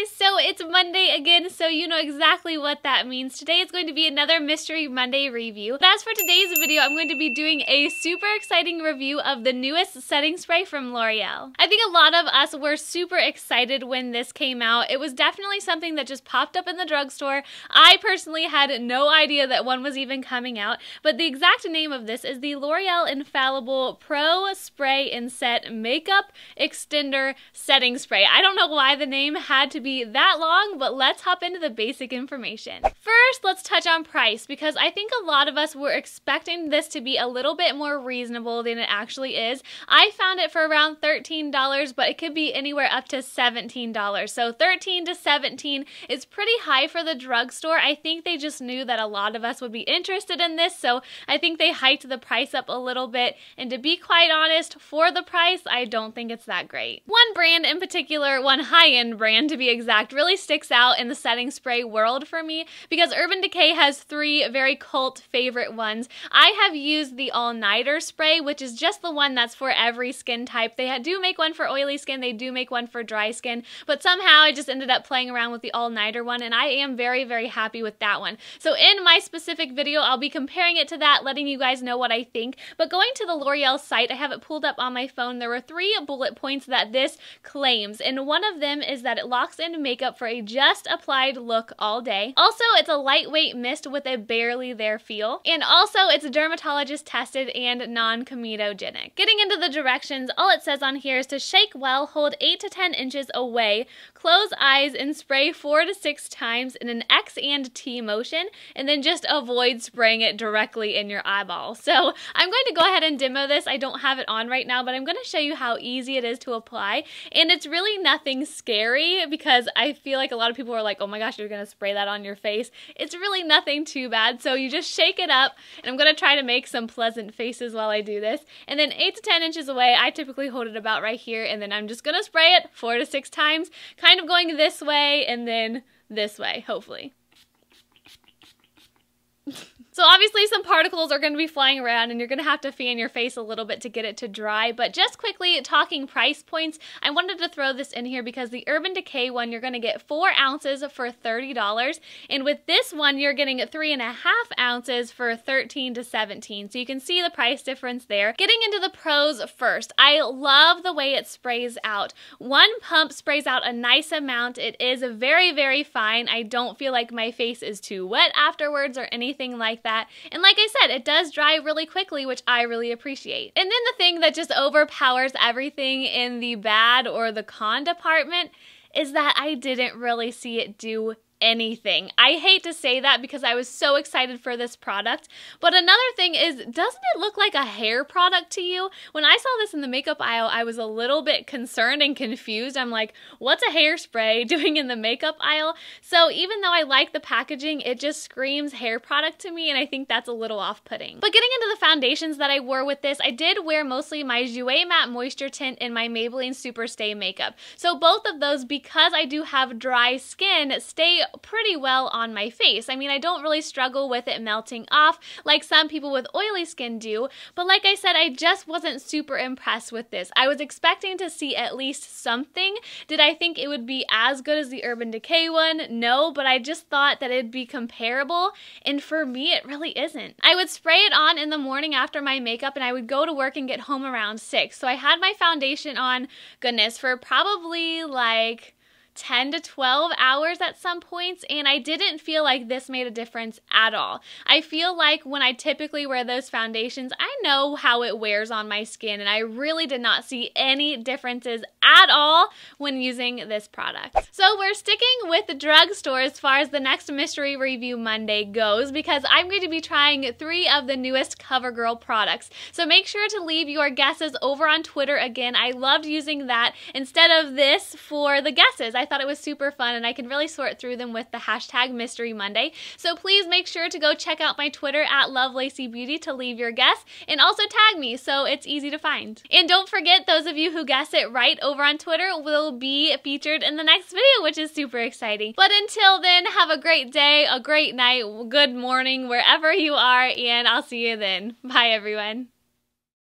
guys, so it's Monday again, so you know exactly what that means. Today is going to be another Mystery Monday review. But as for today's video, I'm going to be doing a super exciting review of the newest setting spray from L'Oreal. I think a lot of us were super excited when this came out. It was definitely something that just popped up in the drugstore. I personally had no idea that one was even coming out, but the exact name of this is the L'Oreal Infallible Pro Spray and Set Makeup Extender Setting Spray. I don't know why the name had to be that long, but let's hop into the basic information. First, let's touch on price, because I think a lot of us were expecting this to be a little bit more reasonable than it actually is. I found it for around $13, but it could be anywhere up to $17. So $13 to $17 is pretty high for the drugstore. I think they just knew that a lot of us would be interested in this, so I think they hiked the price up a little bit, and to be quite honest, for the price, I don't think it's that great. One brand in particular, one high-end brand to be exact, really sticks out in the setting spray world for me because Urban Decay has three very cult favorite ones. I have used the All-Nighter spray, which is just the one that's for every skin type. They do make one for oily skin, they do make one for dry skin, but somehow I just ended up playing around with the All-Nighter one, and I am very, very happy with that one. So in my specific video, I'll be comparing it to that, letting you guys know what I think. But going to the L'Oreal site, I have it pulled up on my phone, there were 3 bullet points that this claims, and one of them is that it locks in makeup for a just applied look all day. Also, it's a lightweight mist with a barely there feel, and also it's dermatologist tested and non-comedogenic. Getting into the directions, all it says on here is to shake well, hold 8 to 10 inches away, close eyes and spray 4 to 6 times in an X and T motion, and then just avoid spraying it directly in your eyeball. So I'm going to go ahead and demo this. I don't have it on right now, but I'm going to show you how easy it is to apply, and it's really nothing scary because I feel like a lot of people are like, oh my gosh, you're going to spray that on your face. It's really nothing too bad, so you just shake it up, and I'm going to try to make some pleasant faces while I do this, and then 8 to 10 inches away, I typically hold it about right here, and then I'm just going to spray it 4 to 6 times, kind of going this way and then this way, hopefully. So obviously some particles are going to be flying around and you're going to have to fan your face a little bit to get it to dry, but just quickly talking price points, I wanted to throw this in here because the Urban Decay one, you're going to get 4 ounces for $30, and with this one, you're getting 3.5 ounces for $13 to $17, so you can see the price difference there. Getting into the pros first, I love the way it sprays out. One pump sprays out a nice amount. It is very, very fine. I don't feel like my face is too wet afterwards or anything like that. And like I said, it does dry really quickly, which I really appreciate. And then the thing that just overpowers everything in the bad or the con department is that I didn't really see it do anything. I hate to say that because I was so excited for this product, but another thing is, doesn't it look like a hair product to you? When I saw this in the makeup aisle, I was a little bit concerned and confused. I'm like, what's a hairspray doing in the makeup aisle? So even though I like the packaging, it just screams hair product to me, and I think that's a little off-putting. But getting into the foundations that I wore with this, I did wear mostly my Jouer Matte Moisture Tint and my Maybelline Super Stay Makeup. So both of those, because I do have dry skin, stay pretty well on my face. I mean, I don't really struggle with it melting off like some people with oily skin do, but like I said, I just wasn't super impressed with this. I was expecting to see at least something. Did I think it would be as good as the Urban Decay one? No, but I just thought that it'd be comparable, and for me, it really isn't. I would spray it on in the morning after my makeup, and I would go to work and get home around 6. So I had my foundation on, goodness, for probably like 10 to 12 hours at some points, and I didn't feel like this made a difference at all. I feel like when I typically wear those foundations, I know how it wears on my skin, and I really did not see any differences at all when using this product. So we're sticking with the drugstore as far as the next Mystery Review Monday goes, because I'm going to be trying 3 of the newest CoverGirl products. So make sure to leave your guesses over on Twitter again. I loved using that instead of this for the guesses. I thought it was super fun, and I could really sort through them with the hashtag Mystery Monday. So please make sure to go check out my Twitter at lovelaceybeauty to leave your guess, and also tag me so it's easy to find. And don't forget, those of you who guess it right over on Twitter will be featured in the next video, which is super exciting. But until then, have a great day, a great night, good morning, wherever you are, and I'll see you then. Bye, everyone.